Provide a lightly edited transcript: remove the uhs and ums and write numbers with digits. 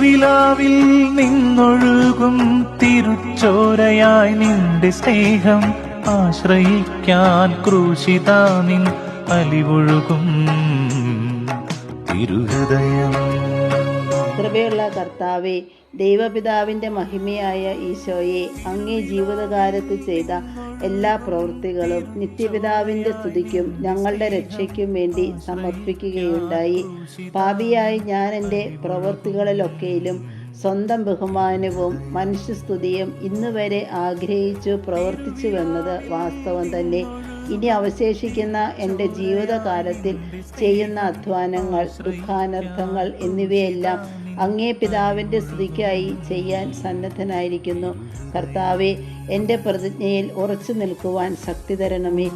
വിലാവിൽ നിന്നൊഴുകും തിരുച്ചോരയായി നിന്റെ സ്നേഹം ആശ്രയിക്കാൻ ക്രൂശിതാ നിൻ അലിവൊഴുകും തിരുഹൃദയം. കൃപയുള്ള കർത്താവേ, ദൈവപിതാവിൻ്റെ മഹിമയായ ഈശോയെ, അങ്ങേ ജീവിതകാലത്ത് ചെയ്ത എല്ലാ പ്രവൃത്തികളും നിത്യപിതാവിൻ്റെ സ്തുതിക്കും ഞങ്ങളുടെ രക്ഷയ്ക്കും വേണ്ടി സമർപ്പിക്കുകയുണ്ടായി. പാപിയായി ഞാൻ എൻ്റെ പ്രവൃത്തികളിലൊക്കെയിലും സ്വന്തം ബഹുമാനവും മനുഷ്യസ്തുതിയും ഇന്നുവരെ ആഗ്രഹിച്ചു പ്രവർത്തിച്ചു വന്നത് വാസ്തവം തന്നെ. ഇനി അവശേഷിക്കുന്ന എൻ്റെ ജീവിതകാലത്തിൽ ചെയ്യുന്ന അധ്വാനങ്ങൾ, ദുഃഖാനർത്ഥങ്ങൾ എന്നിവയെല്ലാം അങ്ങേ പിതാവിൻ്റെ സ്തുതിക്കായി ചെയ്യാൻ സന്നദ്ധനായിരിക്കുന്നു. കർത്താവെ, എൻ്റെ പ്രതിജ്ഞയിൽ ഉറച്ചു നിൽക്കുവാൻ ശക്തി തരണമേ.